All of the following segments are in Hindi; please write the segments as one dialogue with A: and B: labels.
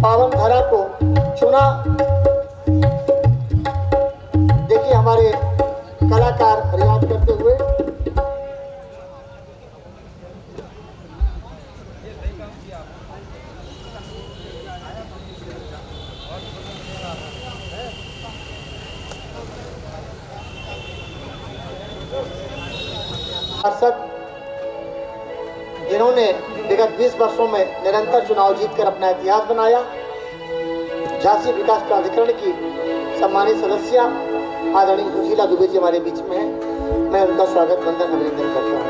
A: पावन धरा को चुना। देखिए हमारे कलाकार रियाज करते हुए पार्षद जिन्होंने विगत 20 वर्षों में निरंतर चुनाव जीतकर अपना इतिहास बनाया, झांसी विकास प्राधिकरण की सम्मानित सदस्य आदरणीय सुशीला दुबे जी हमारे बीच में है। मैं उनका स्वागत वंदन अभिनंदन करता हूँ।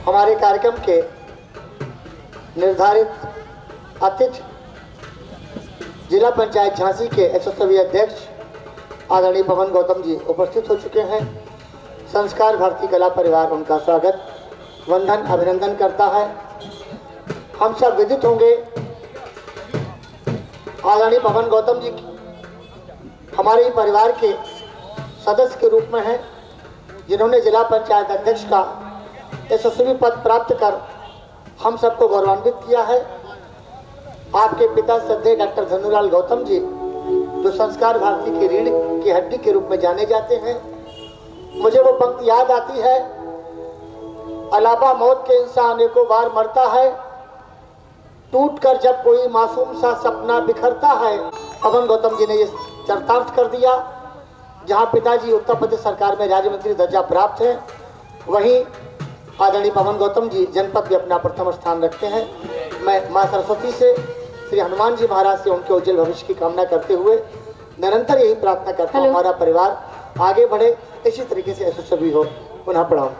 A: हमारे कार्यक्रम के निर्धारित अतिथि जिला पंचायत झांसी के यशस्वी अध्यक्ष आदरणीय पवन गौतम जी उपस्थित हो चुके हैं। संस्कार भारती कला परिवार उनका स्वागत वंदन अभिनंदन करता है। हम सब विदित होंगे आदरणीय पवन गौतम जी हमारे ही परिवार के सदस्य के रूप में हैं, जिन्होंने जिला पंचायत अध्यक्ष का यशस्वी पद प्राप्त कर हम सबको गौरवान्वित किया है। आपके पिता श्रद्धेय डॉक्टर धनुलाल गौतम जी, जो संस्कार भारती की रीढ़ की हड्डी के रूप में जाने जाते हैं। मुझे वो पंक्ति याद आती है, अलावा मौत के इंसान एको बार मरता है, टूट कर जब कोई मासूम सा सपना बिखरता है। पवन गौतम जी ने ये चरितार्थ कर दिया। जहाँ पिताजी उत्तर प्रदेश सरकार में राज्य मंत्री दर्जा प्राप्त है, वहीं आदरणीय पवन गौतम जी जनपद में अपना प्रथम स्थान रखते हैं। मैं मां सरस्वती से, श्री हनुमान जी महाराज से उनके उज्जवल भविष्य की कामना करते हुए निरंतर यही प्रार्थना करता हूँ हमारा परिवार आगे बढ़े, इसी तरीके से यशस्वी हो। पुनः प्रणाम।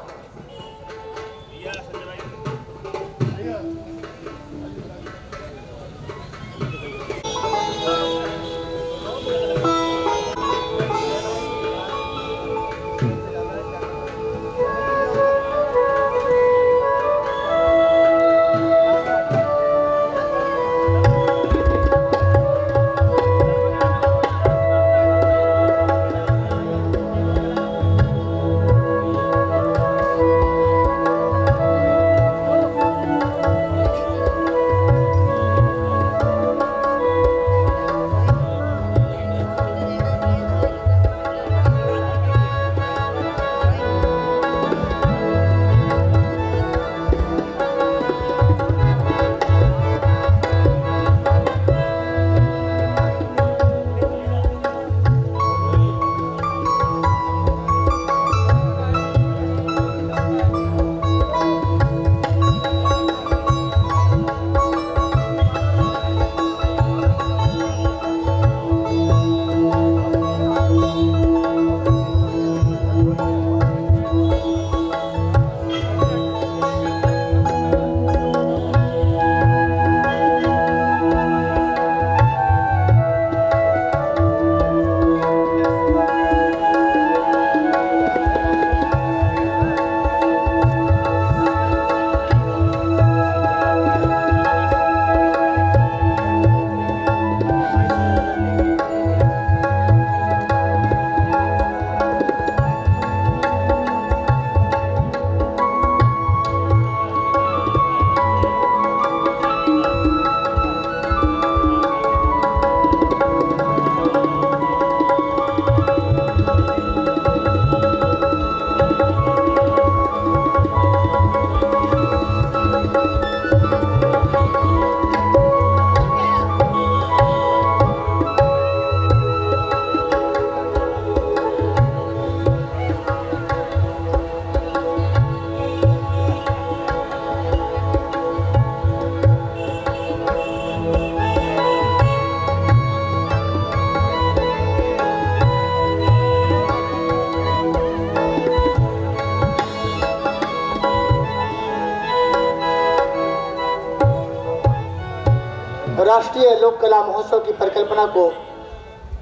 A: राष्ट्रीय लोक कला महोत्सव की परिकल्पना को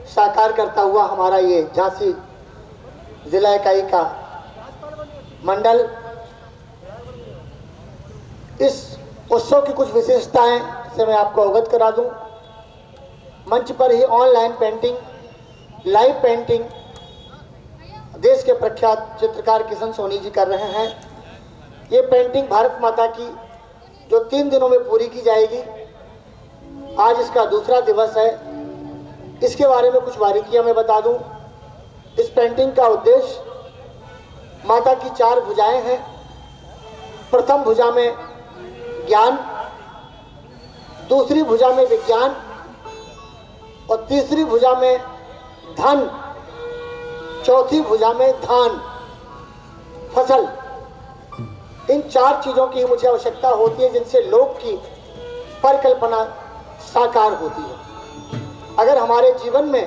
A: साकार करता हुआ हमारा ये झांसी जिला इकाई का मंडल इस उत्सव की कुछ विशेषताएं से मैं आपको अवगत करा दूं। मंच पर ही ऑनलाइन पेंटिंग, लाइव पेंटिंग देश के प्रख्यात चित्रकार किशन सोनी जी कर रहे हैं। ये पेंटिंग भारत माता की जो 3 दिनों में पूरी की जाएगी। आज इसका दूसरा दिवस है। इसके बारे में कुछ बारीकियां मैं बता दूं। इस पेंटिंग का उद्देश्य माता की 4 भुजाएं हैं। प्रथम भुजा में ज्ञान, दूसरी भुजा में विज्ञान और तीसरी भुजा में धन, चौथी भुजा में धान, फसल। इन 4 चीजों की मुझे आवश्यकता होती है जिनसे लोक की परिकल्पना साकार होती है। अगर हमारे जीवन में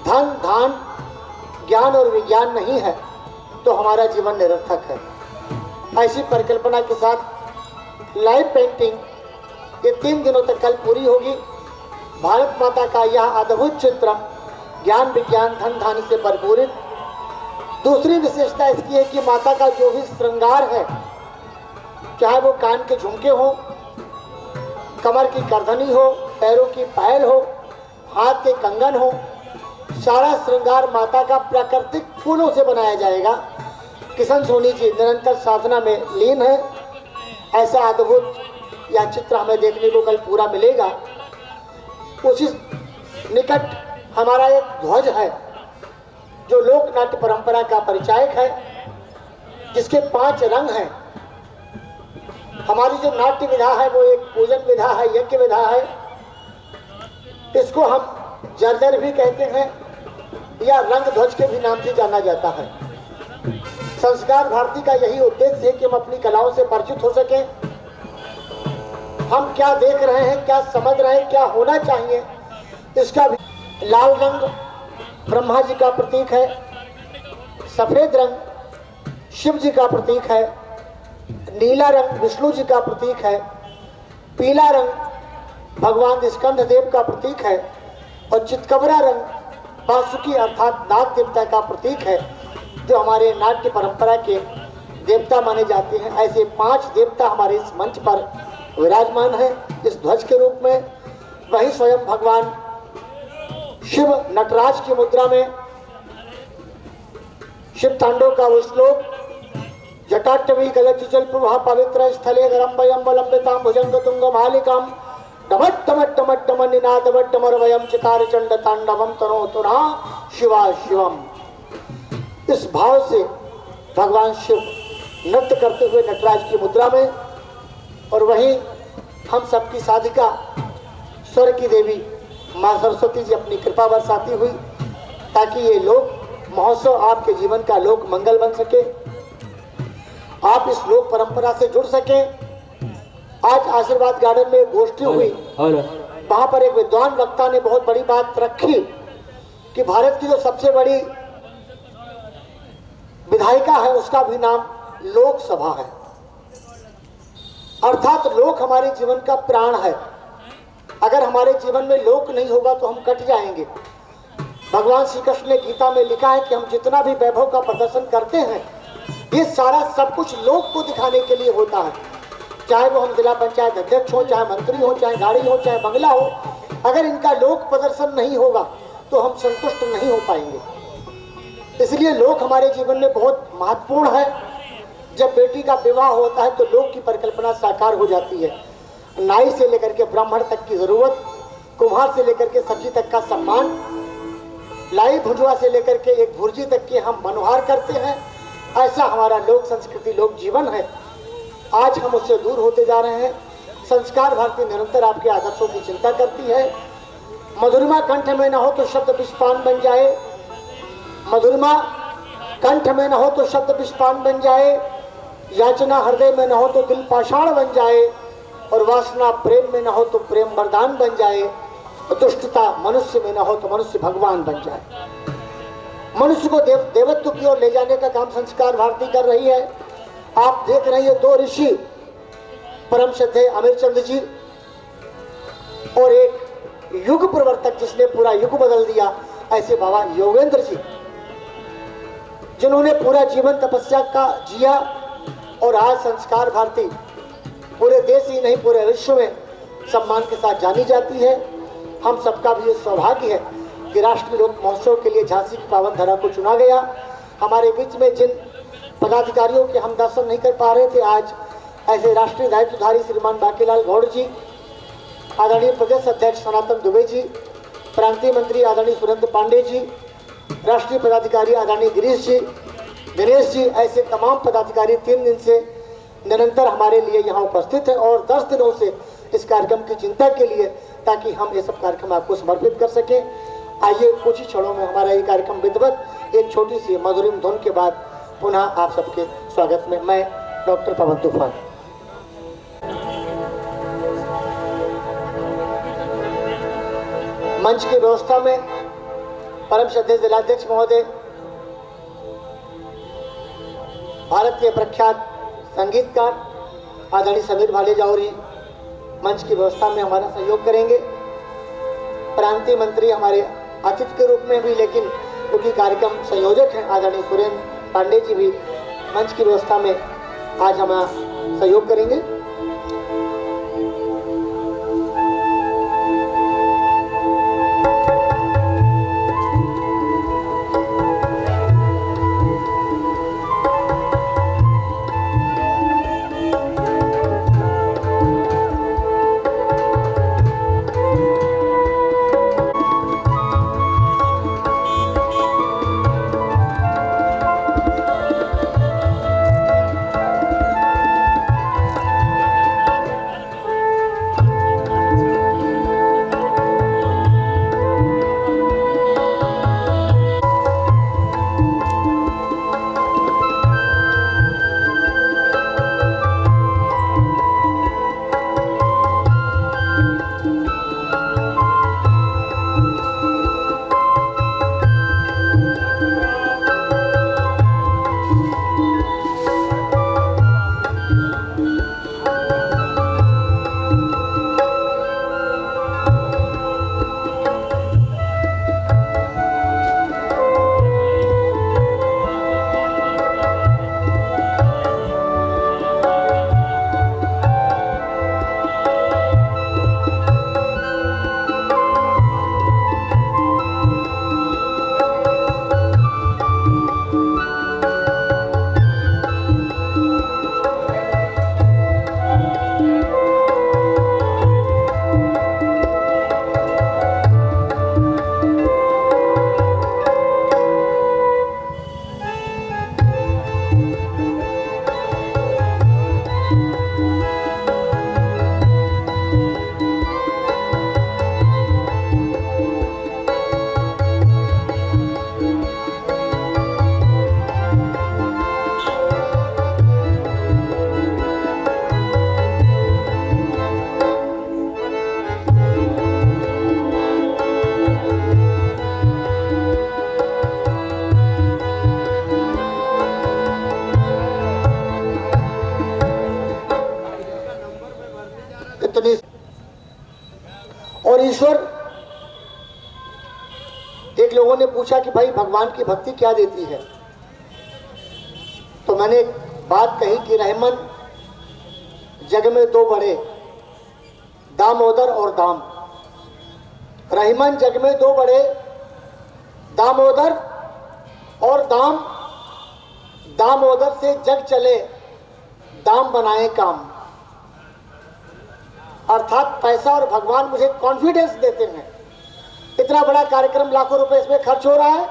A: धन, धान, ज्ञान और विज्ञान नहीं है तो हमारा जीवन निरर्थक है। ऐसी परिकल्पना के साथ लाइव पेंटिंग ये 3 दिनों तक कल पूरी होगी। भारत माता का यह अद्भुत चित्र ज्ञान, विज्ञान, धन, धान से भरपूरित। दूसरी विशेषता इसकी है कि माता का जो भी श्रृंगार है, चाहे वो कान के झुमके हो, कमर की करधनी हो, पैरों की पायल हो, हाथ के कंगन हो, सारा श्रृंगार माता का प्राकृतिक फूलों से बनाया जाएगा। किशन सोनी जी निरंतर साधना में लीन है। ऐसा अद्भुत यह चित्र हमें देखने को कल पूरा मिलेगा। उसी निकट हमारा एक ध्वज है जो लोक नाट्य परंपरा का परिचायक है, जिसके 5 रंग हैं। हमारी जो नाट्य विधा है वो एक पूजन विधा है, यज्ञ विधा है। इसको हम जर्जर भी कहते हैं या रंग ध्वज के भी नाम से जाना जाता है। संस्कार भारती का यही उद्देश्य है कि हम अपनी कलाओं से परिचित हो सकें। हम क्या देख रहे हैं, क्या समझ रहे हैं, क्या होना चाहिए, इसका भी। लाल रंग ब्रह्मा जी का प्रतीक है, सफेद रंग शिव जी का प्रतीक है, नीला रंग विष्णु जी का प्रतीक है, पीला रंग भगवान स्कंद देव का प्रतीक है और चितकबरा रंग वासुकी अर्थात नाग देवता का प्रतीक है, जो हमारे नाट्य परंपरा के देवता माने जाते हैं। ऐसे 5 देवता हमारे इस मंच पर विराजमान है इस ध्वज के रूप में। वही स्वयं भगवान शिव नटराज की मुद्रा में शिव तांडव का वो श्लोक, जटाटवी गलचिचल प्रभा पवित्र स्थले गरम्बयम्बलम्बितां भुजंग तुंग मालिकां डमट्टमट्टमट्टम निनादवट्टमरवयं चकार चंड तांडवम तनोतुना शिवा शिवम। इस भाव से भगवान शिव नृत्य करते हुए नटराज की मुद्रा में, और वहीं हम सबकी साधिका स्वर की देवी माँ सरस्वती जी अपनी कृपा बरसाती हुई, ताकि ये लोक महोत्सव आपके जीवन का लोक मंगल बन सके, आप इस लोक परंपरा से जुड़ सके। आज आशीर्वाद गार्डन में गोष्ठी हुई, वहां पर एक विद्वान वक्ता ने बहुत बड़ी बात रखी कि भारत की जो सबसे बड़ी विधायिका है उसका भी नाम लोकसभा है। अर्थात लोक हमारे जीवन का प्राण है। अगर हमारे जीवन में लोक नहीं होगा तो हम कट जाएंगे। भगवान श्री कृष्ण ने गीता में लिखा है कि हम जितना भी वैभव का प्रदर्शन करते हैं ये सारा सब कुछ लोक को दिखाने के लिए होता है। चाहे वो हम जिला पंचायत अध्यक्ष हो, चाहे मंत्री हो, चाहे गाड़ी हो, चाहे बंगला हो, अगर इनका लोक प्रदर्शन नहीं होगा तो हम संतुष्ट नहीं हो पाएंगे। इसलिए लोक हमारे जीवन में बहुत महत्वपूर्ण है। जब बेटी का विवाह होता है तो लोक की परिकल्पना साकार हो जाती है। नाई से लेकर के ब्राह्मण तक की जरूरत, कुम्हार से लेकर के सब्जी तक का सम्मान, लाई भुजवा से लेकर के एक भुर्जी तक के हम मनोहार करते हैं। ऐसा हमारा लोक संस्कृति, लोक जीवन है। आज हम उससे दूर होते जा रहे हैं। संस्कार भारती निरंतर आपके आदर्शों की चिंता करती है। मधुरिमा कंठ में न हो तो शब्द विषपान बन जाए, मधुरिमा कंठ में न हो तो शब्द विषपान बन जाए, याचना हृदय में न हो तो दिल पाषाण बन जाए, और वासना प्रेम में न हो तो प्रेम वरदान बन जाए, और दुष्टता मनुष्य में न हो तो मनुष्य भगवान बन जाए। मनुष्य को देवत्व की ओर ले जाने का काम संस्कार भारती कर रही है। आप देख रहे हैं 2 ऋषि परम श्रद्धेय अमीरचंद जी और एक युग प्रवर्तक जिसने पूरा युग बदल दिया, ऐसे बाबा योगेंद्र जी, जिन्होंने पूरा जीवन तपस्या का जिया और आज संस्कार भारती पूरे देश ही नहीं पूरे विश्व में सम्मान के साथ जानी जाती है। हम सबका भी ये सौभाग्य है कि राष्ट्रीय लोक महोत्सव के लिए झांसी की पावन धरा को चुना गया। हमारे बीच में जिन पदाधिकारियों के हम दर्शन नहीं कर पा रहे थे, आज ऐसे राष्ट्रीय दायित्वधारी श्रीमान बाकीलाल गौड़ जी, आदरणीय प्रदेश अध्यक्ष सनातन दुबे जी, प्रांतीय मंत्री आदरणीय सुरेंद्र पांडे जी, राष्ट्रीय पदाधिकारी आदरणीय गिरीश जी, दिनेश जी, ऐसे तमाम पदाधिकारी 3 दिन से निरंतर हमारे लिए यहाँ उपस्थित है और 10 दिनों से इस कार्यक्रम की चिंता के लिए, ताकि हम ये सब कार्यक्रम आपको समर्पित कर सकें। आइए कुछ ही क्षणों में हमारा ये कार्यक्रम विधिवत एक छोटी सी मधुरिम धुन के बाद पुनः आप सबके स्वागत में मैं डॉक्टर पवन तूफान। मंच की व्यवस्था में परम श्रद्धेय जिलाध्यक्ष महोदय, भारत के प्रख्यात संगीतकार आदरणीय समीर भाले जाऊरी मंच की व्यवस्था में हमारा सहयोग करेंगे। प्रांतीय मंत्री हमारे अतिथि के रूप में भी, लेकिन क्योंकि कार्यक्रम संयोजक हैं आदरणीय सुरेंद्र पांडे जी भी मंच की व्यवस्था में आज हमारा सहयोग करेंगे। और ईश्वर, एक लोगों ने पूछा कि भाई भगवान की भक्ति क्या देती है, तो मैंने एक बात कही कि रहमन जग में 2 बड़े, दामोदर और दाम। रहमन जग में 2 बड़े, दामोदर और दाम। दामोदर से जग चले, दाम बनाए काम। अर्थात पैसा और भगवान मुझे कॉन्फिडेंस देते हैं। इतना बड़ा कार्यक्रम, लाखों रुपए इसमें खर्च हो रहा है,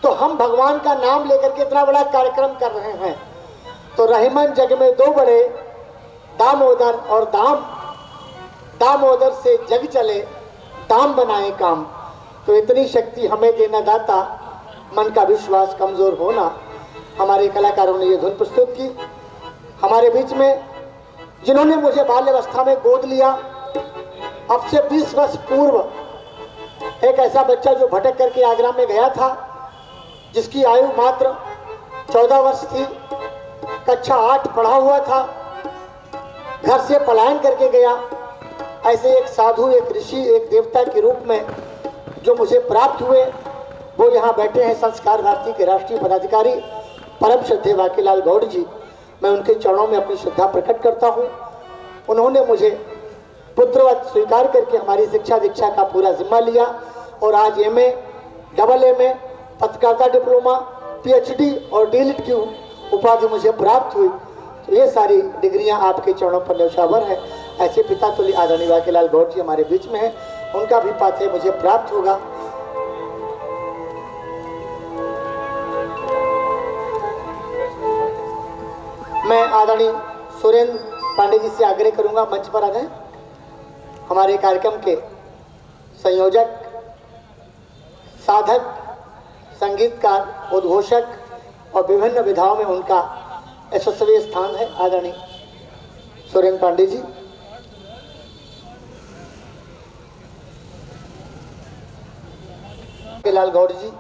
A: तो हम भगवान का नाम लेकर के इतना बड़ा कार्यक्रम कर रहे हैं। तो रहमन जग में 2 बड़े, दामोदर और दाम। दामोदर से जग चले, दाम बनाए काम। तो इतनी शक्ति हमें देना दाता, मन का विश्वास कमजोर होना। हमारे कलाकारों ने ये धुन प्रस्तुत की। हमारे बीच में जिन्होंने मुझे बाल्यावस्था में गोद लिया, अब से 20 वर्ष पूर्व एक ऐसा बच्चा जो भटक करके आगरा में गया था, जिसकी आयु मात्र 14 वर्ष थी, कक्षा 8 पढ़ा हुआ था, घर से पलायन करके गया, ऐसे एक साधु, एक ऋषि, एक देवता के रूप में जो मुझे प्राप्त हुए, वो यहाँ बैठे हैं संस्कार भारती के राष्ट्रीय पदाधिकारी परम श्रद्धेय बांकीलाल गौड़ जी। मैं उनके चरणों में अपनी श्रद्धा प्रकट करता हूँ। उन्होंने मुझे पुत्रवत स्वीकार करके हमारी शिक्षा दीक्षा का पूरा जिम्मा लिया और आज एमए, डबल एमए, पत्रकारिता डिप्लोमा, पीएचडी और डीलिट की उपाधि मुझे प्राप्त हुई। तो ये सारी डिग्रियां आपके चरणों पर न्यौछावर है। ऐसे पिता तुल्य आदरणीय बांकीलाल गौड़ जी हमारे बीच में हैं, उनका भी पाथेय मुझे प्राप्त होगा। मैं आदरणीय सुरेंद्र पांडे जी से आग्रह करूंगा मंच पर आ जाएं। हमारे कार्यक्रम के संयोजक, साधक, संगीतकार, उद्घोषक और विभिन्न विधाओं में उनका यशस्वी स्थान है। आदरणीय सुरेंद्र पांडे जी, बांकीलाल गौड़ जी,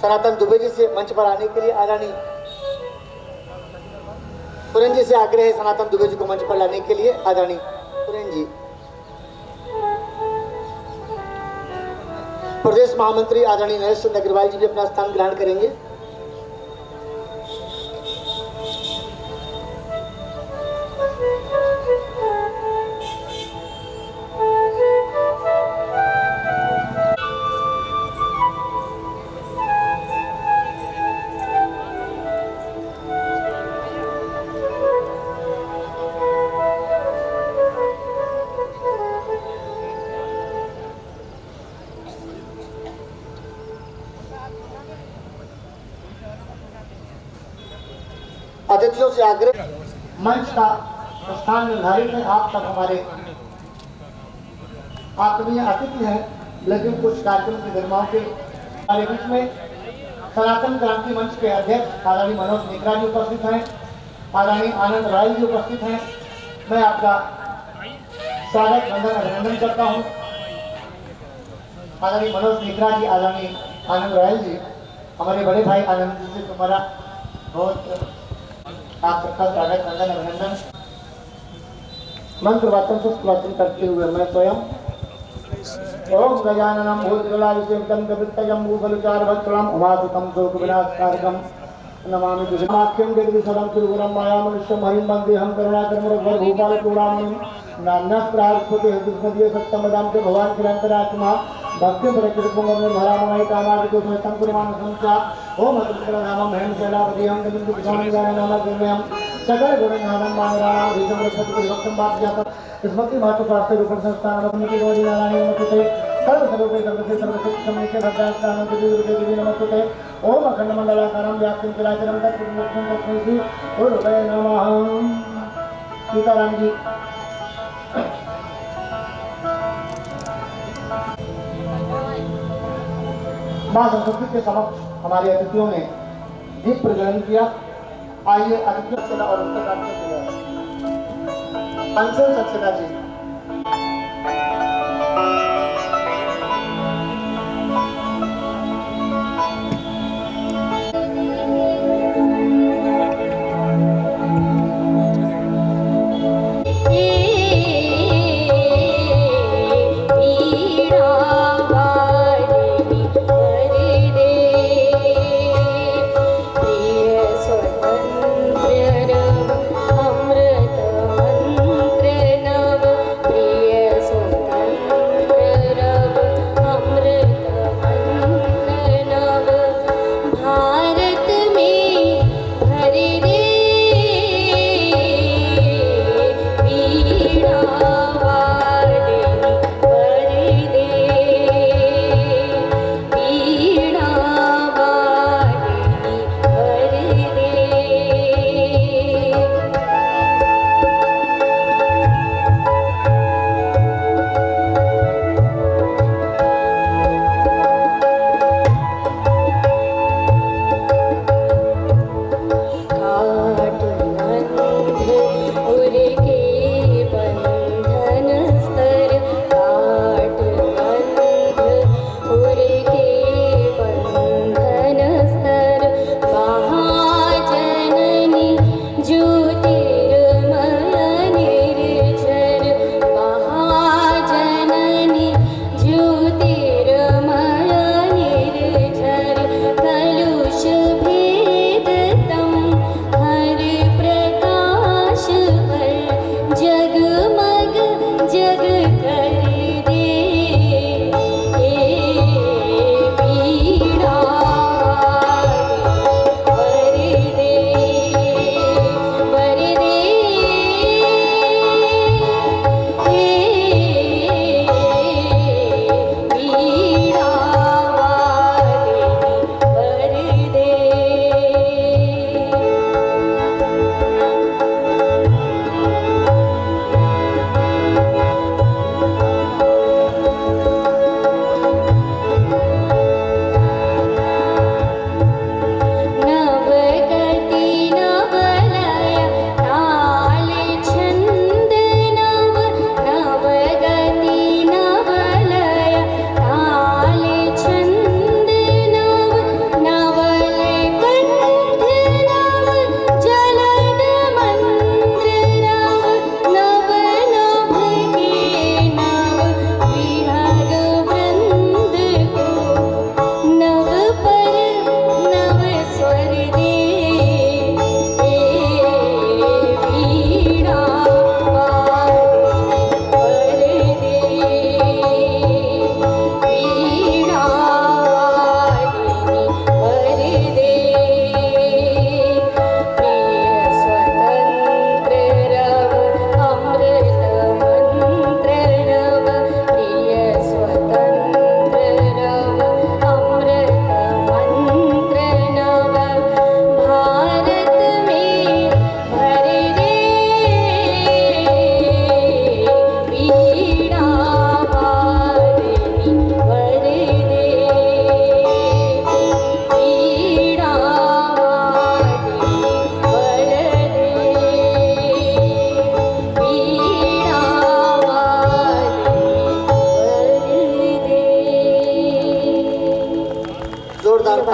A: सनातन दुबे जी से मंच पर आने के लिए आदरणीय सुरेंद्र जी से आग्रह है सनातन दुबे जी को मंच पर लाने के लिए। आदरणीय सुरेंद्र जी। प्रदेश महामंत्री आदरणीय नरेश चंद्र अग्रवाल जी भी अपना स्थान ग्रहण करेंगे। अतिथियों से आग्रह, मंच का स्थान निर्धारित है। आप सब हमारे आत्मीय अतिथि हैं, लेकिन कुछ कार्यक्रम की गरिमाओं के हमारे बीच में सनातन क्रांति मंच के अध्यक्ष आदरणीय मनोज नेकरा जी उपस्थित हैं, आदरणीय आनंद राय जी उपस्थित हैं। मैं आपका स्वागत, वंदन, अभिनंदन करता हूँ। आदरणीय मनोज नेकरा जी, आदरणीय आनंद राय जी, हमारे बड़े भाई आनंद जी से तुम्हारा बहुत आप सबका स्वागत, वंदन, अभिनंदन। मंत्र वाचन से करते हुए मैं स्वयं ओम गजाननम भूतगणाभिषेकं कवित्तयं भूफलचारभक्षणं उमासुतं शोकविनाशकारकं नमामि दुष्माख्यं जगदीशं तिरुगुरं मायामनुष्यं हरिं वन्देऽहं करुणाकरमुरघर भूपालचूडामणिं नान्यस्त्रास्पते हृदय सत्यमदां च भवान् किलन्तरात्मा भक्ति प्रकृतिपुंगर्निर्भरामय कामादिकोषमेतं कुर्मानसं च ओम अग्रकरनामं हेम शैलापतिहं गमिन्दु किसानगाननामं सकल गुणनामं मानराणां भीषं रक्षति वाक्यातं स्मृति महत्व शास्त्र रूपण संस्थान अपनी गौरी नारायण नमस्ते सर्व सर्वे सर्वसे सर्वशक्ति समेत भद्रास्थानं देवी नमस्ते ओम अखंड मंडलाकारं व्याप्तं चराचरं तत्पुरुषं तस्मै उर्वय नमः। सीताराम जी, मां सरस्वती के समक्ष हमारे अतिथियों ने दीप प्रज्वलन किया। आइए अतिथियों और उत्तर अंशल सक्सेना जी।
B: अमृत मंत्र नव प्रिय स्वतंत्र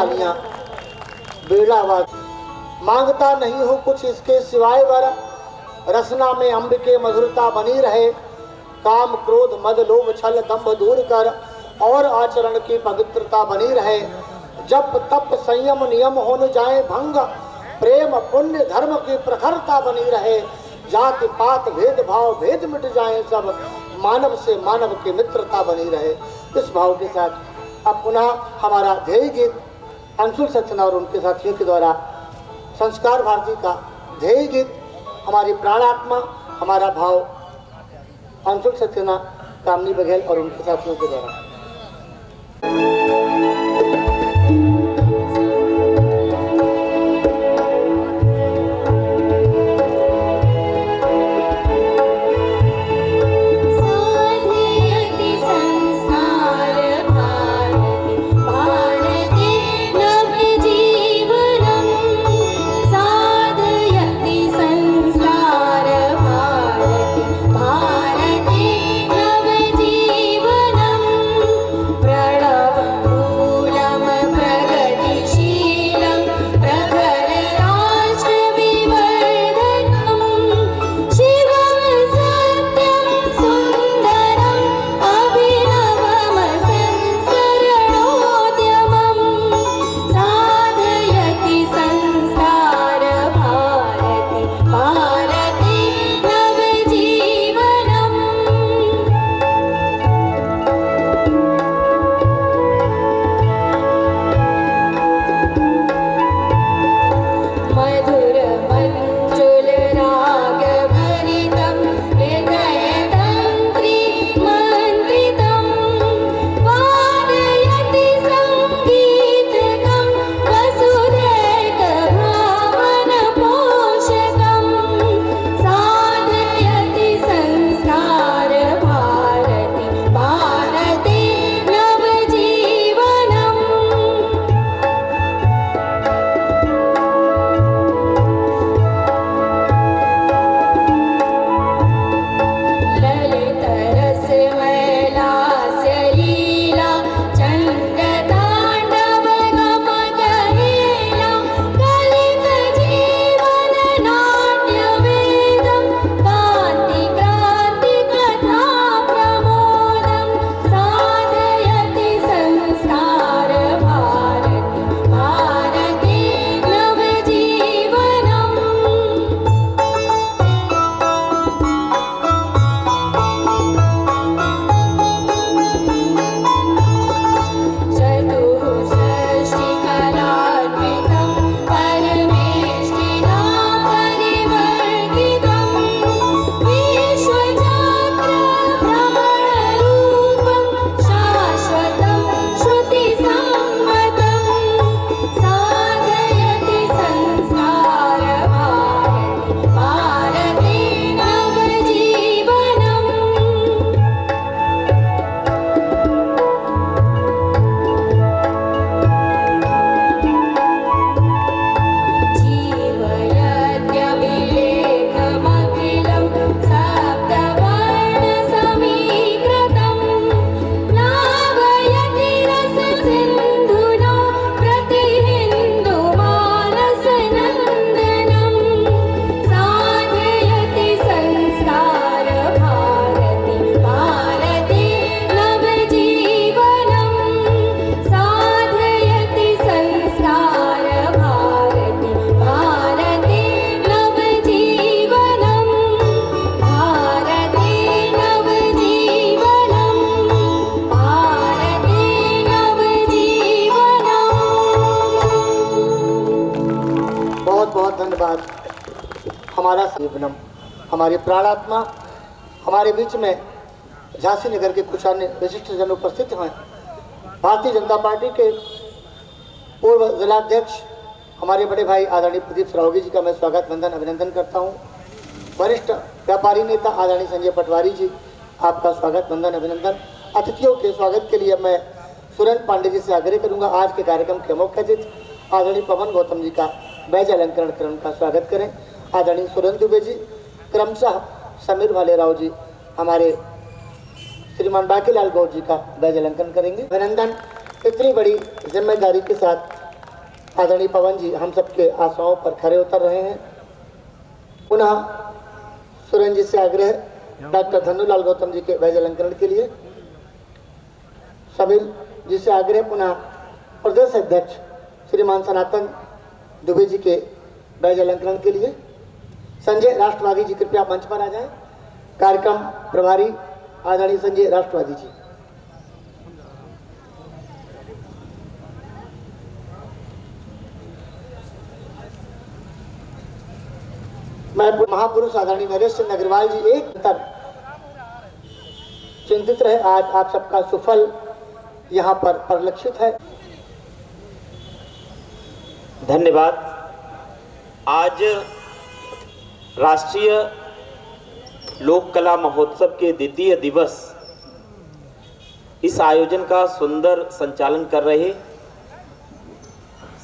A: तालियां बेड़ा आवाज। मांगता नहीं हूँ कुछ इसके सिवाय वर, रसना में अम्ब के मधुरता बनी रहे। काम क्रोध मद लोभ छल दंभ दूर कर, और आचरण की पवित्रता बनी रहे। जप तप संयम नियम हो न जाए भंग, प्रेम पुण्य धर्म की प्रखरता बनी रहे। जाति पात भेद भाव भेद मिट जाए सब, मानव से मानव की मित्रता बनी रहे। इस भाव के साथ अब पुनः हमारा ध्येय गीत अंशुल सक्सेना और उनके साथियों के द्वारा संस्कार भारती का ध्येय गीत हमारी प्राणात्मा हमारा भाव अंशुल सक्सेना, कामनी बघेल और उनके साथियों के द्वारा। धन्यवाद। हमारा जीवनम, हमारी प्राणात्मा, हमारे बीच में झांसी नगर के कुछ अन्य विशिष्ट जन उपस्थित हैं। भारतीय जनता पार्टी के पूर्व जिलाध्यक्ष हमारे बड़े भाई आदरणीय प्रदीप सरावगी जी का मैं स्वागत वंदन अभिनंदन करता हूं। वरिष्ठ व्यापारी नेता आदरणीय संजय पटवारी जी, आपका स्वागत वंदन अभिनंदन। अतिथियों के स्वागत के लिए मैं सुरेंद्र पांडे जी से आग्रह करूंगा, आज के कार्यक्रम के मुख्य अतिथि आदरणीय पवन गौतम जी का बैज अलंकरण कर उनका स्वागत करें। आदरणीय सुरेंद्र दुबे जी, क्रमशः समीर भालेराव जी हमारे श्रीमान बाकीलाल गौड़ जी का बैज अलंकरण करेंगे। अभिनंदन। इतनी बड़ी जिम्मेदारी के साथ आदरणीय पवन जी हम सबके आशाओं पर खरे उतर रहे हैं। पुनः सुरेंद्र जी से आग्रह डॉक्टर धन्नूलाल गौतम जी के वैज अलंकरण के लिए। समीर जी से आग्रह पुनः प्रदेश अध्यक्ष श्रीमान सनातन दुबे जी के वैज अलंकरण के लिए। संजय राष्ट्रवादी जी कृपया मंच पर आ जाएं। कार्यक्रम प्रभारी आदरणीय संजय राष्ट्रवादी जी। मैं महापुरुष आदरणीय नरेश चंद्र अग्रवाल जी एक तर चिंतित रहे। आज आप सबका सुफल यहाँ पर परिलक्षित है।
B: धन्यवाद। आज राष्ट्रीय लोक कला महोत्सव के द्वितीय दिवस इस आयोजन का सुंदर संचालन कर रहे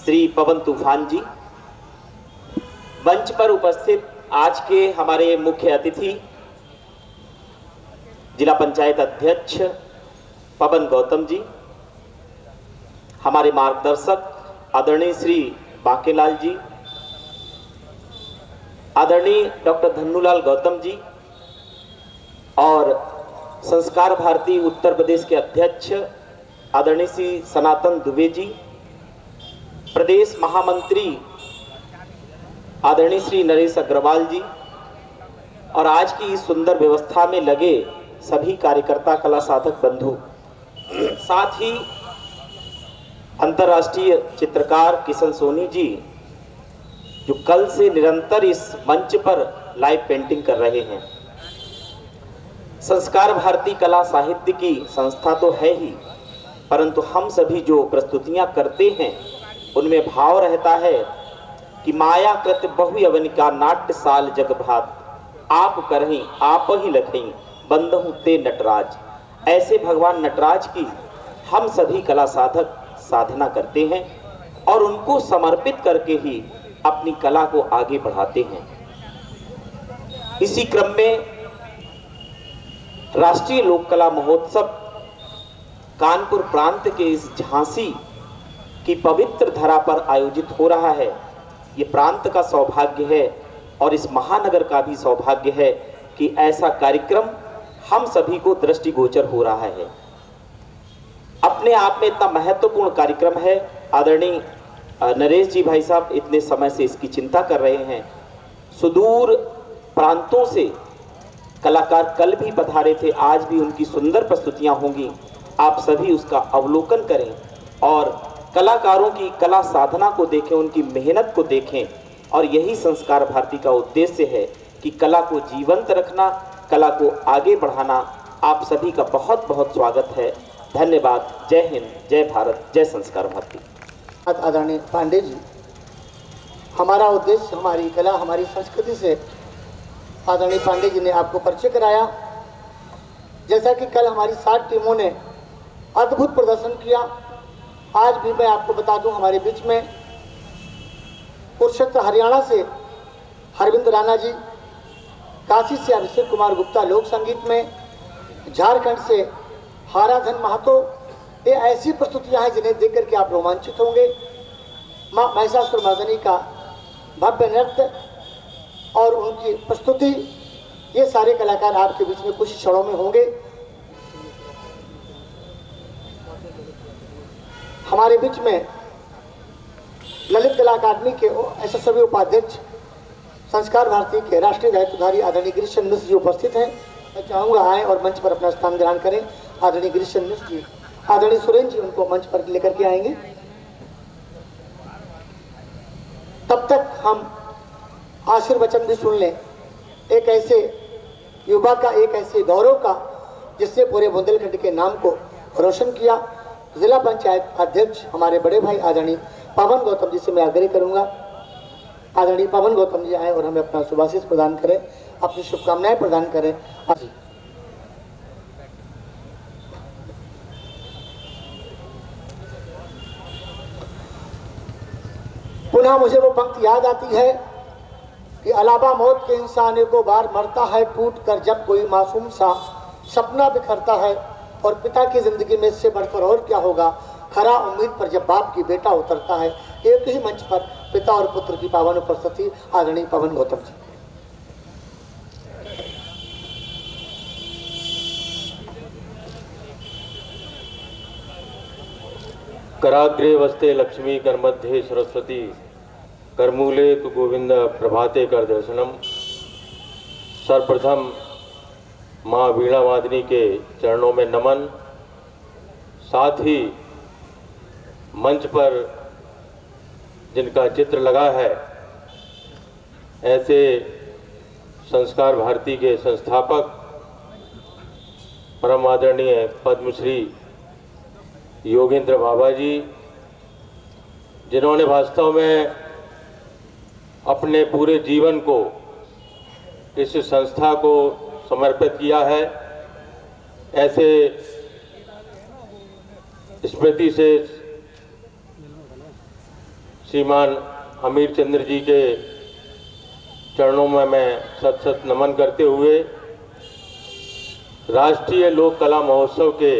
B: श्री पवन तूफान जी, मंच पर उपस्थित आज के हमारे मुख्य अतिथि जिला पंचायत अध्यक्ष पवन गौतम जी, हमारे मार्गदर्शक आदरणीय श्री बांकेलाल जी, आदरणीय डॉक्टर धन्नूलाल गौतम जी और संस्कार भारती उत्तर प्रदेश के अध्यक्ष आदरणीय श्री सनातन दुबे जी, प्रदेश महामंत्री आदरणीय श्री नरेश अग्रवाल जी और आज की इस सुंदर व्यवस्था में लगे सभी कार्यकर्ता कला साधक बंधु, साथ ही अंतर्राष्ट्रीय चित्रकार किशन सोनी जी जो कल से निरंतर इस मंच पर लाइव पेंटिंग कर रहे हैं। संस्कार भारती कला साहित्य की संस्था तो है ही, परंतु हम सभी जो प्रस्तुतियां करते हैं उनमें भाव रहता है कि माया कृत बहु यवनिका नाट्य साल जग भात, आप करहीं आप ही लखहीं बंदहु ते नटराज। ऐसे भगवान नटराज की हम सभी कला साधक साधना करते हैं और उनको समर्पित करके ही अपनी कला को आगे बढ़ाते हैं। इसी क्रम में राष्ट्रीय लोक कला महोत्सव कानपुर प्रांत के इस झांसी की पवित्र धरा पर आयोजित हो रहा है। ये प्रांत का सौभाग्य है और इस महानगर का भी सौभाग्य है कि ऐसा कार्यक्रम हम सभी को दृष्टिगोचर हो रहा है। अपने आप में इतना महत्वपूर्ण कार्यक्रम है। आदरणीय नरेश जी भाई साहब इतने समय से इसकी चिंता कर रहे हैं। सुदूर प्रांतों से कलाकार कल भी पधारे थे, आज भी उनकी सुंदर प्रस्तुतियां होंगी। आप सभी उसका अवलोकन करें और कलाकारों की कला साधना को देखें, उनकी मेहनत को देखें। और यही संस्कार भारती का उद्देश्य है कि कला को जीवंत रखना, कला को आगे बढ़ाना। आप सभी का बहुत बहुत स्वागत है। धन्यवाद। जय हिंद, जय भारत, जय संस्कार भारती।
A: आदरणीय पांडे जी, हमारा उद्देश्य हमारी कला हमारी संस्कृति से आदरणीय पांडे जी ने आपको परिचय कराया। जैसा कि कल हमारी 7 टीमों ने अद्भुत प्रदर्शन किया, आज भी मैं आपको बता दूं हमारे बीच में कुरुक्षेत्र हरियाणा से हरविंद राणा जी, काशी से अभिषेक कुमार गुप्ता लोक संगीत में, झारखंड से हाराधन महतो। ये ऐसी प्रस्तुतियां हैं जिन्हें देख करके आप रोमांचित होंगे। माँ महिषासुर मर्दनी का भव्य नृत्य और उनकी प्रस्तुति, ये सारे कलाकार आपके बीच में कुछ क्षणों में होंगे। हमारे बीच में ललित कला अकादमी के एसएसवी उपाध्यक्ष संस्कार भारती के राष्ट्रीय दायित्वधारी आदरणीय गिरीश चंद्र मिश्र जी उपस्थित हैं। मैं चाहूँगा आए और मंच पर अपना स्थान ग्रहण करें। आदरणीय गिरीश चंद्र मिश्र जी, आदरणीय सुरेंद्र जी उनको मंच पर लेकर के आएंगे। तब तक हम आशीर्वचन भी सुन लें एक ऐसे युवा का, एक ऐसे गौरव का जिसने पूरे बुंदेलखंड के नाम को रोशन किया। जिला पंचायत अध्यक्ष हमारे बड़े भाई आदरणीय पवन गौतम जी से मैं आग्रह करूंगा, आदरणीय पवन गौतम जी आए और हमें अपना शुभाशीष प्रदान करें, अपनी शुभकामनाएं प्रदान करें। पुनः मुझे वो पंक्ति याद आती है कि अलावा मौत के इंसान को बार मरता है टूट कर जब कोई मासूम सा सपना बिखरता है, और पिता की जिंदगी में इससे बढ़कर और क्या होगा, खरा उम्मीद पर जब बाप की बेटा उतरता है। एक ही मंच पर पिता और पुत्र की पावन उपस्थिति आदरणीय पवन गौतम जी।
C: कराग्रे वस्ते लक्ष्मी करमध्ये सरस्वती करमूले तु गोविंद प्रभाते कर दर्शनम। सर्वप्रथम माँ वीणा वादिनी के चरणों में नमन, साथ ही मंच पर जिनका चित्र लगा है ऐसे संस्कार भारती के संस्थापक परम आदरणीय पद्मश्री योगेंद्र बाबा जी, जिन्होंने वास्तव में अपने पूरे जीवन को इस संस्था को समर्पित किया है। ऐसे स्मृति से श्रीमान हमीर चंद्र जी के चरणों में मैं सत सत नमन करते हुए राष्ट्रीय लोक कला महोत्सव के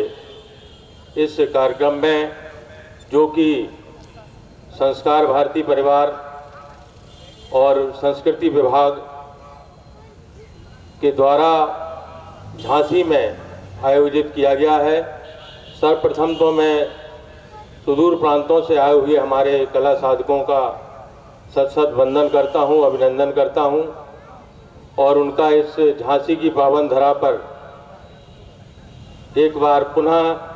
C: इस कार्यक्रम में, जो कि संस्कार भारती परिवार और संस्कृति विभाग के द्वारा झांसी में आयोजित किया गया है। सर्वप्रथम तो मैं सुदूर प्रांतों से आए हुए हमारे कला साधकों का सत सत वंदन करता हूं, अभिनंदन करता हूं और उनका इस झांसी की पावन धरा पर एक बार पुनः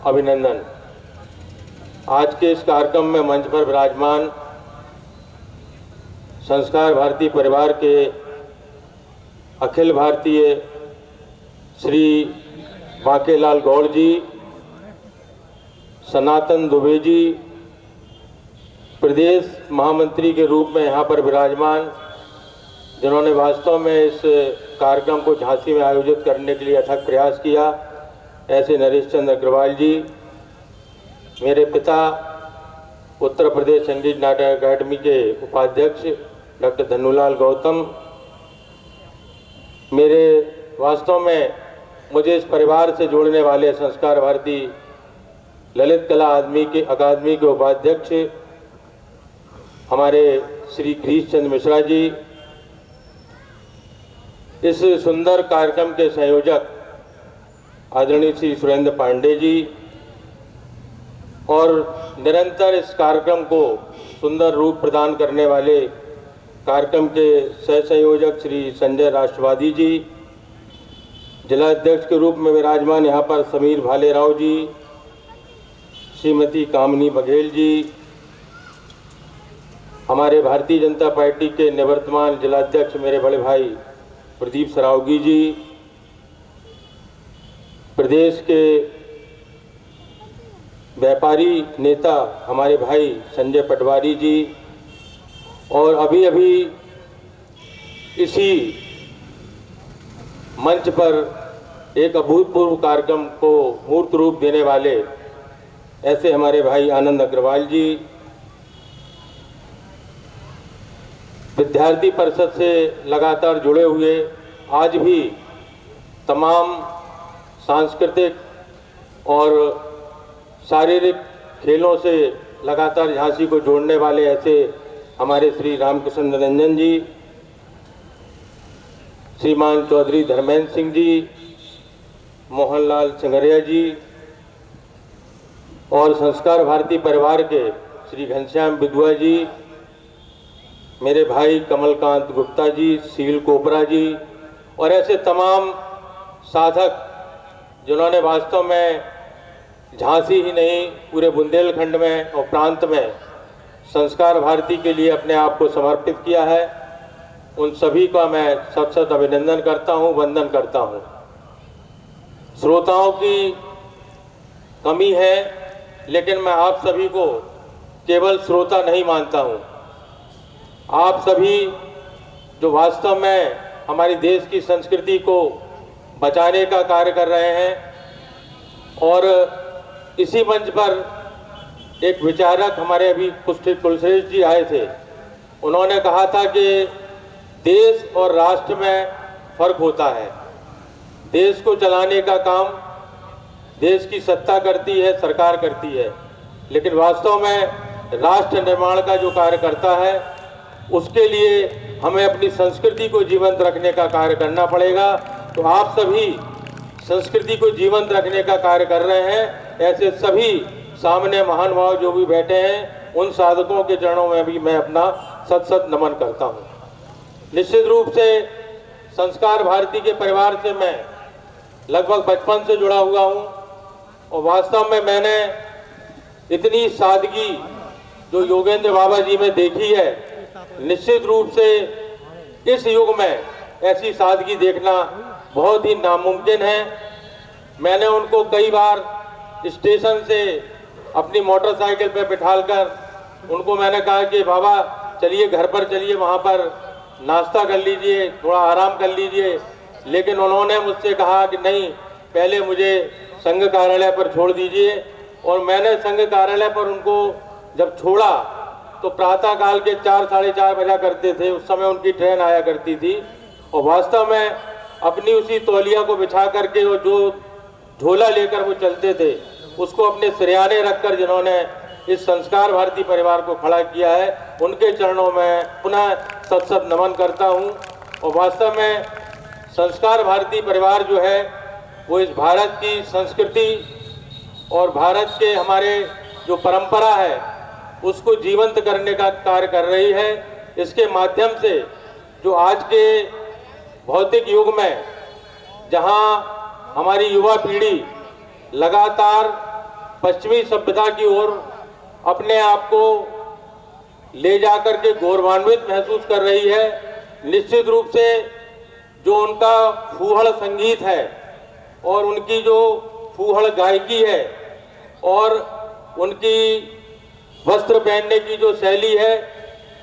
C: अभिनंदन। आज के इस कार्यक्रम में मंच पर विराजमान संस्कार भारती परिवार के अखिल भारतीय श्री बांकेलाल गौड़ जी, सनातन दुबे जी, प्रदेश महामंत्री के रूप में यहाँ पर विराजमान, जिन्होंने वास्तव में इस कार्यक्रम को झांसी में आयोजित करने के लिए अथक प्रयास किया, ऐसे नरेश चंद्र अग्रवाल जी, मेरे पिता उत्तर प्रदेश संगीत नाटक अकादमी के उपाध्यक्ष डॉक्टर धन्नूलाल गौतम, मेरे वास्तव में मुझे इस परिवार से जोड़ने वाले संस्कार भारती ललित कला अकादमी के उपाध्यक्ष हमारे श्री गिरीश चंद्र मिश्रा जी, इस सुंदर कार्यक्रम के संयोजक आदरणीय श्री सुरेंद्र पांडे जी और निरंतर इस कार्यक्रम को सुंदर रूप प्रदान करने वाले कार्यक्रम के सह संयोजक श्री संजय राष्ट्रवादी जी, जिला अध्यक्ष के रूप में विराजमान यहाँ पर समीर भालेराव जी, श्रीमती कामनी बघेल जी, हमारे भारतीय जनता पार्टी के निवर्तमान जिलाध्यक्ष मेरे बड़े भाई प्रदीप सरावगी जी, प्रदेश के व्यापारी नेता हमारे भाई संजय पटवारी जी, और अभी अभी इसी मंच पर एक अभूतपूर्व कार्यक्रम को मूर्त रूप देने वाले ऐसे हमारे भाई आनंद अग्रवाल जी, विद्यार्थी परिषद से लगातार जुड़े हुए, आज भी तमाम सांस्कृतिक और शारीरिक खेलों से लगातार झांसी को जोड़ने वाले ऐसे हमारे श्री रामकृष्ण निरंजन जी, श्रीमान चौधरी धर्मेंद्र सिंह जी, मोहनलाल सिंगरिया जी और संस्कार भारती परिवार के श्री घनश्याम विधुआ जी, मेरे भाई कमलकांत गुप्ता जी, सील कोबरा जी और ऐसे तमाम साधक जिन्होंने वास्तव में झांसी ही नहीं पूरे बुंदेलखंड में और प्रांत में संस्कार भारती के लिए अपने आप को समर्पित किया है, उन सभी का मैं सत सत अभिनंदन करता हूं, वंदन करता हूं। श्रोताओं की कमी है, लेकिन मैं आप सभी को केवल श्रोता नहीं मानता हूं। आप सभी जो वास्तव में हमारी देश की संस्कृति को बचाने का कार्य कर रहे हैं, और इसी मंच पर एक विचारक हमारे अभी कुलश्रेष्ठ जी आए थे, उन्होंने कहा था कि देश और राष्ट्र में फर्क होता है। देश को चलाने का काम देश की सत्ता करती है, सरकार करती है, लेकिन वास्तव में राष्ट्र निर्माण का जो कार्य करता है, उसके लिए हमें अपनी संस्कृति को जीवंत रखने का कार्य करना पड़ेगा। तो आप सभी संस्कृति को जीवंत रखने का कार्य कर रहे हैं। ऐसे सभी सामने महानुभाव जो भी बैठे हैं, उन साधकों के चरणों में भी मैं अपना सत सत नमन करता हूँ। निश्चित रूप से संस्कार भारती के परिवार से मैं लगभग बचपन से जुड़ा हुआ हूँ और वास्तव में मैंने इतनी सादगी जो योगेंद्र बाबा जी में देखी है, निश्चित रूप से इस युग में ऐसी सादगी देखना बहुत ही नामुमकिन है। मैंने उनको कई बार स्टेशन से अपनी मोटरसाइकिल पर बिठालकर उनको मैंने कहा कि बाबा चलिए घर पर चलिए, वहाँ पर नाश्ता कर लीजिए, थोड़ा आराम कर लीजिए। लेकिन उन्होंने मुझसे कहा कि नहीं, पहले मुझे संघ कार्यालय पर छोड़ दीजिए। और मैंने संघ कार्यालय पर उनको जब छोड़ा तो प्रातः काल के 4 साढ़े 4 बजा करते थे, उस समय उनकी ट्रेन आया करती थी। और वास्तव में अपनी उसी तौलिया को बिछा करके और जो झोला लेकर वो चलते थे, उसको अपने सिरहाने रखकर जिन्होंने इस संस्कार भारती परिवार को खड़ा किया है, उनके चरणों में पुनः सत सत नमन करता हूँ। और वास्तव में संस्कार भारती परिवार जो है वो इस भारत की संस्कृति और भारत के हमारे जो परंपरा है उसको जीवंत करने का कार्य कर रही है। इसके माध्यम से जो आज के भौतिक युग में जहां हमारी युवा पीढ़ी लगातार पश्चिमी सभ्यता की ओर अपने आप को ले जाकर के गौरवान्वित महसूस कर रही है, निश्चित रूप से जो उनका फूहड़ संगीत है और उनकी जो फूहड़ गायकी है और उनकी वस्त्र पहनने की जो शैली है,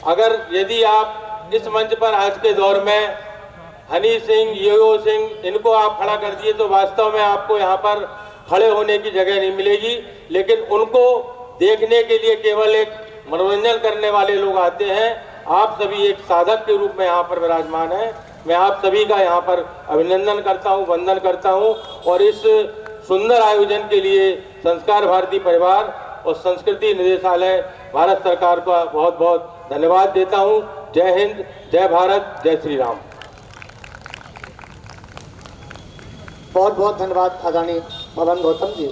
C: अगर यदि आप इस मंच पर आज के दौर में हनी सिंह, यो सिंह, इनको आप खड़ा कर दिए तो वास्तव में आपको यहाँ पर खड़े होने की जगह नहीं मिलेगी। लेकिन उनको देखने के लिए केवल एक मनोरंजन करने वाले लोग आते हैं। आप सभी एक साधक के रूप में यहाँ पर विराजमान हैं। मैं आप सभी का यहाँ पर अभिनंदन करता हूँ, वंदन करता हूँ और इस सुंदर आयोजन के लिए संस्कार भारती परिवार और संस्कृति निदेशालय भारत सरकार का बहुत बहुत धन्यवाद देता हूँ। जय हिंद, जय भारत, जय श्री राम।
A: बहुत बहुत धन्यवाद आदरणीय पवन गौतम जी।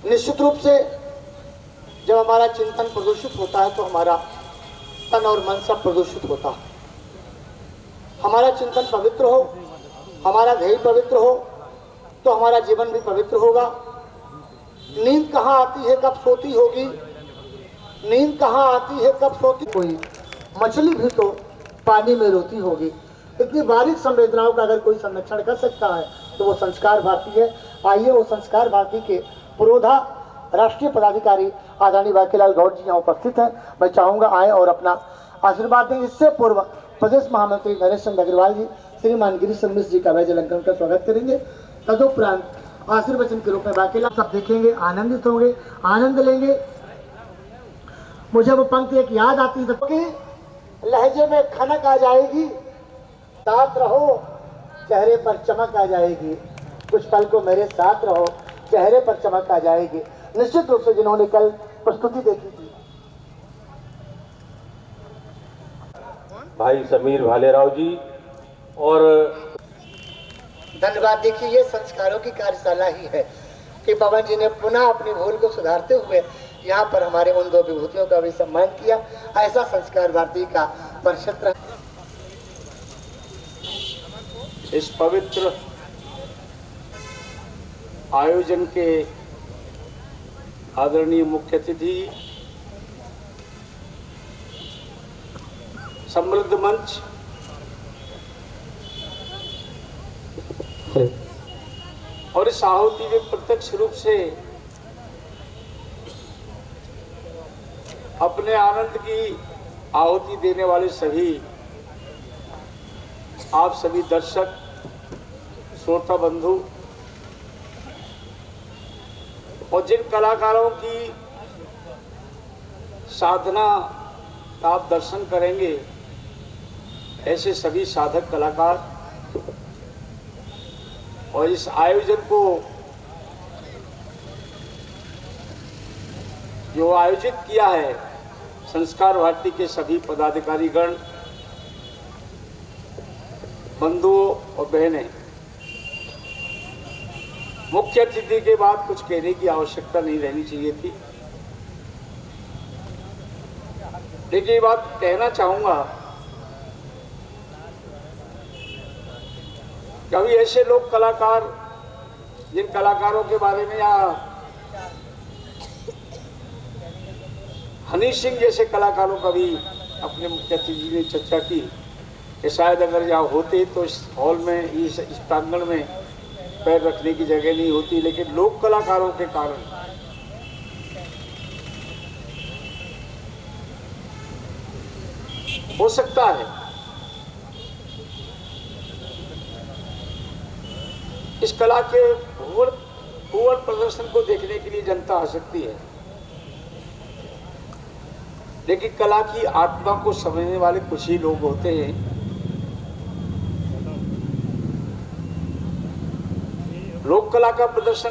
A: निश्चित रूप से जब हमारा चिंतन प्रदूषित होता है तो हमारा तन और मन सब प्रदूषित होता है। हमारा चिंतन पवित्र हो, हमारा ध्येय पवित्र हो तो हमारा जीवन भी पवित्र होगा। नींद कहाँ आती है कब सोती होगी, नींद कहाँ आती है कब सोती कोई मछली भी तो पानी में रोती होगी। इतनी बारीक संवेदनाओं का अगर कोई संरक्षण कर सकता है तो वो संस्कार भारती है। आइए वो संस्कार भारती के पुरोधा राष्ट्रीय पदाधिकारी आदरणीय बाकीलाल गौड़ जी यहाँ उपस्थित हैं। मैं चाहूँगा आए और अपना आशीर्वाद दें। इससे पूर्व प्रदेश महामंत्री नरेश चंद्र अग्रवाल जी श्रीमान गिरीश मिश्र जी का वैज अलंकरण का स्वागत करेंगे। तदुपरांत आशीर्वचन के रूप में बाकीलाल सब देखेंगे, आनंदित होंगे, आनंद लेंगे। मुझे वो पंक्ति एक याद आती है कि लहजे में खनक आ जाएगी, साथ रहो चेहरे पर चमक आ जाएगी, कुछ पल को मेरे साथ रहो चेहरे पर चमक आ जाएगी। निश्चित रूप से जिन्होंने कल प्रस्तुति देखी थी,
C: भाई समीर भालेराव जी और
A: धन्यवाद। देखिए ये संस्कारों की कार्यशाला ही है कि पवन जी ने पुनः अपनी भूल को सुधारते हुए यहाँ पर हमारे उन दो विभूतियों का भी सम्मान किया। ऐसा संस्कार भारती का परिक्षेत्र।
D: इस पवित्र आयोजन के आदरणीय मुख्य अतिथि, समृद्ध मंच और इस आहुति में प्रत्यक्ष रूप से अपने आनंद की आहुति देने वाले सभी आप सभी दर्शक, श्रोता बंधु और जिन कलाकारों की साधना का आप दर्शन करेंगे, ऐसे सभी साधक कलाकार और इस आयोजन को जो आयोजित किया है संस्कार भारती के सभी पदाधिकारीगण, बंधुओं और बहनें, मुख्य अतिथि के बाद कुछ कहने की आवश्यकता नहीं रहनी चाहिए थी, लेकिन ये बात कहना चाहूंगा, कभी ऐसे लोग कलाकार, जिन कलाकारों के बारे में या हनी सिंह जैसे कलाकारों का भी अपने मुख्य अतिथि ने चर्चा की कि शायद अगर यहाँ होते तो इस हॉल में, इस प्रांगण में पैर रखने की जगह नहीं होती, लेकिन लोक कलाकारों के कारण हो सकता है इस कला के भूवर प्रदर्शन को देखने के लिए जनता आ सकती है, लेकिन कला की आत्मा को समझने वाले कुछ ही लोग होते हैं। लोक कला का प्रदर्शन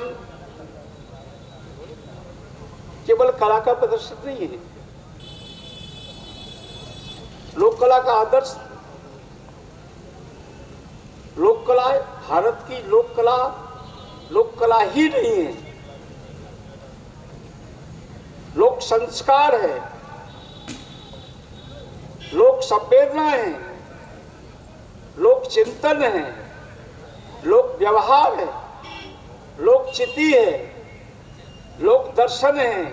D: केवल कला का प्रदर्शन नहीं है, लोक कला का आदर्श, लोक कला भारत की लोक कला ही नहीं है, लोक संस्कार है, लोक संवेदना है, लोक चिंतन है, लोक व्यवहार है, लोक चिति है, लोक दर्शन है,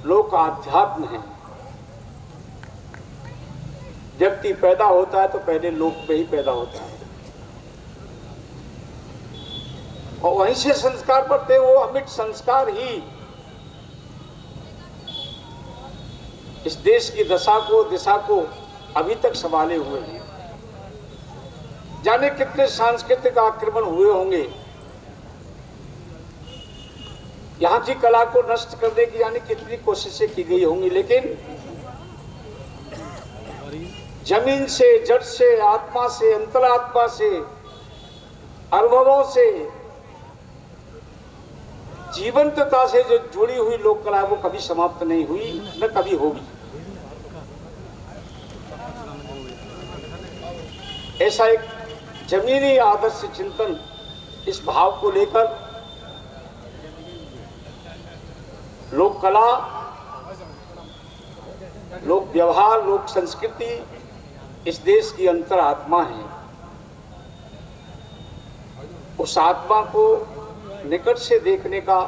D: लोक आध्यात्म है। व्यक्ति पैदा होता है तो पहले लोक में ही पैदा होता है और वहीं से संस्कार पड़ते, वो अमिट संस्कार ही इस देश की दिशा को अभी तक संभाले हुए हैं। जाने कितने सांस्कृतिक आक्रमण हुए होंगे, यहाँ की कला को नष्ट करने की जाने कितनी कोशिशें की गई होंगी, लेकिन जमीन से, जड़ से, आत्मा से, अंतरात्मा से, अनुभवों से, जीवंतता से जो जुड़ी हुई लोक कला वो कभी समाप्त नहीं हुई, न कभी होगी। ऐसा एक जमीनी आदर्श चिंतन, इस भाव को लेकर लोक कला, लोक व्यवहार, लोक संस्कृति इस देश की अंतरात्मा है। उस आत्मा को निकट से देखने का,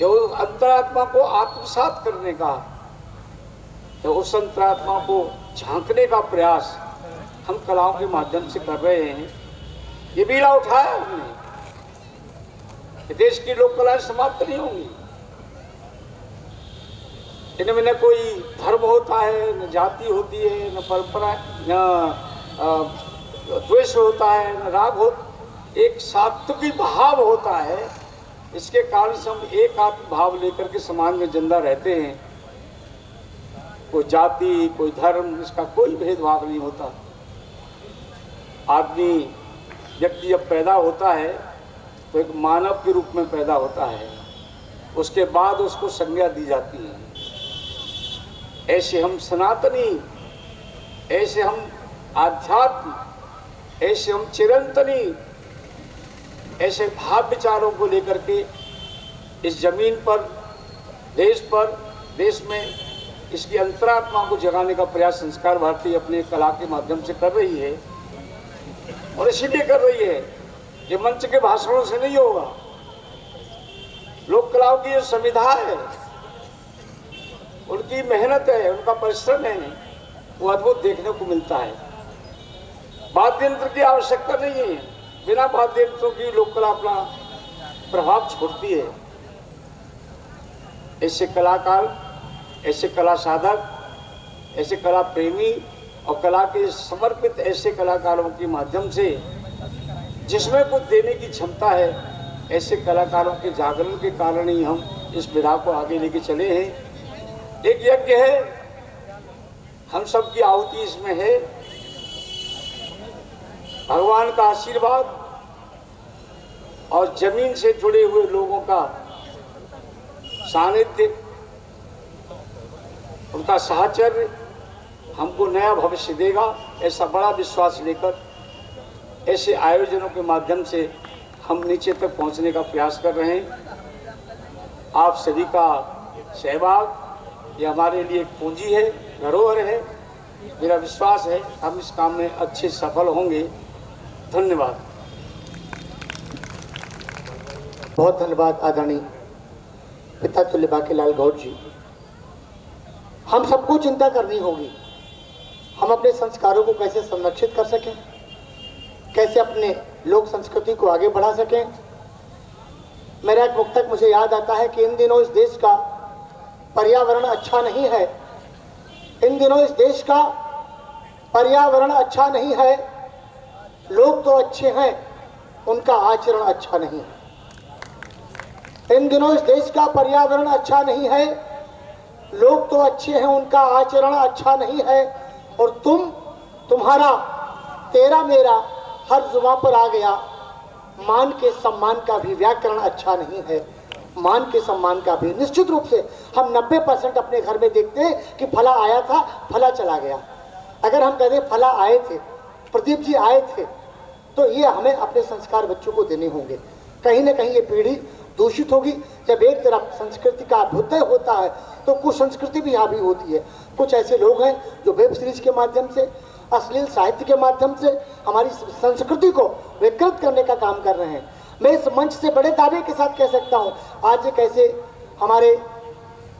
D: जो अंतरात्मा को आत्मसात करने का, तो उस अंतरात्मा को झांकने का प्रयास हम कलाओं के माध्यम से कर रहे हैं। ये बीड़ा उठाया हमने, देश की लोक कलाएं समाप्त नहीं होंगी। इनमें न कोई धर्म होता है, न जाति होती है, न परंपरा, न द्वेष होता है, न राग हो, एक सात्विक भाव होता है। इसके कारण से हम एक आत्म भाव लेकर के समाज में जिंदा रहते हैं। कोई जाति, कोई धर्म, इसका कोई भेदभाव नहीं होता। आदमी, व्यक्ति जब पैदा होता है तो एक मानव के रूप में पैदा होता है, उसके बाद उसको संज्ञा दी जाती है। ऐसे हम सनातनी, ऐसे हम आध्यात्म, ऐसे हम चिरंतनी, ऐसे भाव विचारों को लेकर के इस जमीन पर, देश में इसकी अंतरात्मा को जगाने का प्रयास संस्कार भारती अपने कला के माध्यम से कर रही है। और इसीलिए कर रही है, ये मंच के भाषणों से नहीं होगा। लोक कलाओं की जो संविधा है, उनकी मेहनत है, उनका परिश्रम है, वो अद्भुत देखने को मिलता है। वाद्य यंत्र की आवश्यकता नहीं है, बिना वाद्य यंत्रों की लोक कला अपना प्रभाव छोड़ती है। ऐसे कलाकार, ऐसे कला साधक, ऐसे कला प्रेमी और कला के समर्पित ऐसे कलाकारों के माध्यम से जिसमें कुछ देने की क्षमता है, ऐसे कलाकारों के जागरण के कारण ही हम इस विधा को आगे लेके चले हैं। एक यज्ञ है, हम सबकी आहुति इसमें है। भगवान का आशीर्वाद और जमीन से जुड़े हुए लोगों का सानिध्य, उनका साहचर्य हमको नया भविष्य देगा, ऐसा बड़ा विश्वास लेकर ऐसे आयोजनों के माध्यम से हम नीचे तक पहुंचने का प्रयास कर रहे हैं। आप सभी का सहभाग ये हमारे लिए एक पूंजी है, धरोहर है। मेरा विश्वास है हम इस काम में अच्छे सफल होंगे। धन्यवाद।
A: बहुत धन्यवाद आदरणीय पिता तुल्य बांकीलाल गौड़ जी। हम सबको चिंता करनी होगी, हम अपने संस्कारों को कैसे संरक्षित कर सकें, कैसे अपने लोक संस्कृति को आगे बढ़ा सकें। मेरा एक मुक्तक मुझे याद आता है कि इन दिनों इस देश का पर्यावरण अच्छा नहीं है, इन दिनों इस देश का पर्यावरण अच्छा नहीं है, लोग तो अच्छे हैं, उनका आचरण अच्छा नहीं है। इन दिनों इस देश का पर्यावरण अच्छा नहीं है, लोग तो अच्छे हैं, उनका आचरण अच्छा नहीं है। और तुम्हारा, तेरा, मेरा हर जुबां पर आ गया, मान के सम्मान का भी व्याकरण अच्छा नहीं है, मान के सम्मान का भी। निश्चित रूप से हम 90% अपने घर में देखते हैं कि फला आया था, फला चला गया। अगर हम कहें फला आए थे, प्रदीप जी आए थे, तो ये हमें अपने संस्कार बच्चों को देने होंगे। कहीं ना कहीं ये पीढ़ी दूषित होगी। जब एक तरफ संस्कृति का अभ्युदय होता है तो कुछ संस्कृति भी हावी होती है। कुछ ऐसे लोग हैं जो वेब सीरीज के माध्यम से, अश्लील साहित्य के माध्यम से हमारी संस्कृति को विकृत करने का काम कर रहे हैं। मैं इस मंच से बड़े दावे के साथ कह सकता हूँ, आज एक ऐसे हमारे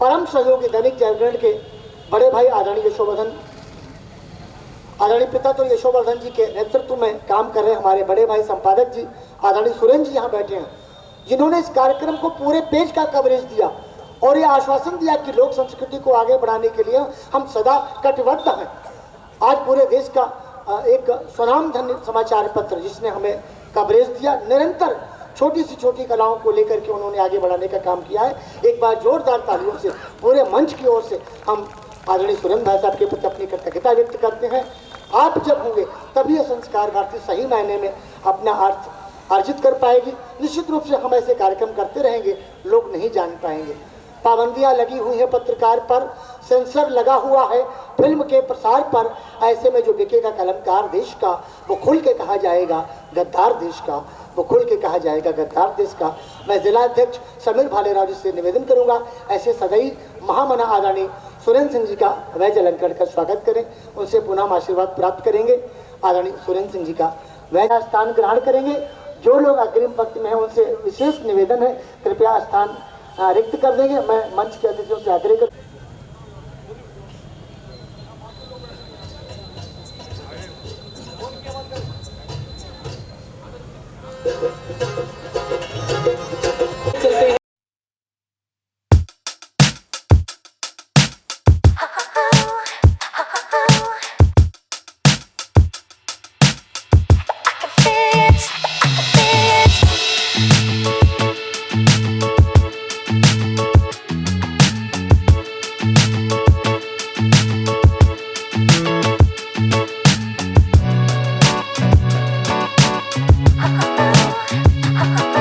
A: परम सहयोगी दैनिक जागरण के बड़े भाई आदरणीय यशोवर्धन, आदरणीय पिता तो यशोवर्धन जी के नेतृत्व में काम कर रहे हैं हमारे बड़े भाई संपादक जी आदरणीय सुरेंद्र जी यहाँ बैठे हैं, जिन्होंने इस कार्यक्रम को पूरे पेज का कवरेज दिया और ये आश्वासन दिया कि लोक संस्कृति को आगे बढ़ाने के लिए हम सदा कटिबद्ध हैं। आज पूरे देश का एक स्वनामधन्य समाचार पत्र जिसने हमें कवरेज दिया, निरंतर छोटी से छोटी कलाओं को लेकर के उन्होंने आगे बढ़ाने का काम किया है। एक बार जोरदार तालियों से पूरे मंच की ओर से हम आदरणीय सुरेंद्र भाई साहब के प्रति अपनी कृतज्ञता व्यक्त करते हैं। आप जब होंगे तभी यह संस्कार भारती सही मायने में अपना अर्थ अर्जित कर पाएगी। निश्चित रूप से हम ऐसे कार्यक्रम करते रहेंगे, लोग नहीं जान पाएंगे। पाबंदियां लगी हुई हैं पत्रकार पर, सेंसर लगा हुआ है फिल्म के प्रसार पर। ऐसे में जो बिकेगा कलमकार देश का, वो खुल के कहा जाएगा गद्दार देश का, वो खुल के कहा जाएगा गद्दार देश का। मैं जिलाध्यक्ष समीर भालेराव जी से निवेदन करूंगा, ऐसे सदैव महामना आदरणीय सुरेंद्र सिंह जी का वैज अलंकरण का स्वागत करें, उनसे पुनः हम आशीर्वाद प्राप्त करेंगे। आदरणीय सुरेंद्र सिंह जी का वैज स्थान ग्रहण करेंगे। जो लोग अग्रिम पंक्ति में हैं उनसे विशेष निवेदन है, कृपया स्थान रिक्त कर देंगे। मैं मंच के अतिथियों से आग्रह कर
E: Ha ha ha.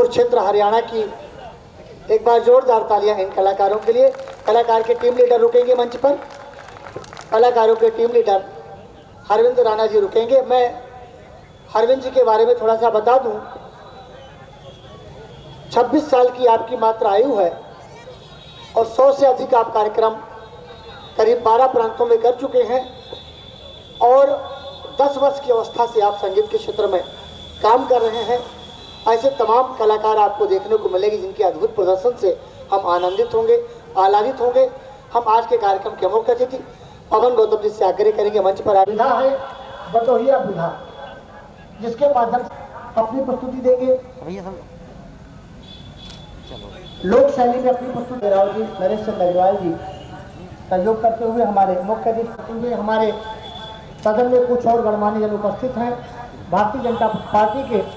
A: Kurukshetra Haryana की। एक बार जोरदार तालियां इन कलाकारों के लिए। कलाकार के टीम लीडर रुकेंगे मंच पर। कलाकारों के टीम लीडर हरविंद राणा जी रुकेंगे। मैं हरविंद जी के बारे में थोड़ा सा बता दूं, 26 साल की आपकी मात्र आयु है और 100 से अधिक आप कार्यक्रम करीब 12 प्रांतों में कर चुके हैं और 10 वर्ष की अवस्था से आप संगीत के क्षेत्र में काम कर रहे हैं। ऐसे तमाम कलाकार आपको देखने को मिलेंगे जिनके अद्भुत प्रदर्शन से हम आनंदित होंगे, आह्लादित होंगे। हम आज के कार्यक्रम के मुख्य अतिथि पवन गौतम जी से आग्रह करेंगे मंच पर। विधा है बटोहिया विधा, जिसके माध्यम से अपनी प्रस्तुति देंगे। लोक शैली में अपनी प्रस्तुति राव जी, नरेश चंद्र अग्रवाल जी सहयोग करते हुए हमारे मुख्य अतिथि। हमारे सदन में कुछ और गणमान्य जन उपस्थित हैं। भारतीय जनता पार्टी के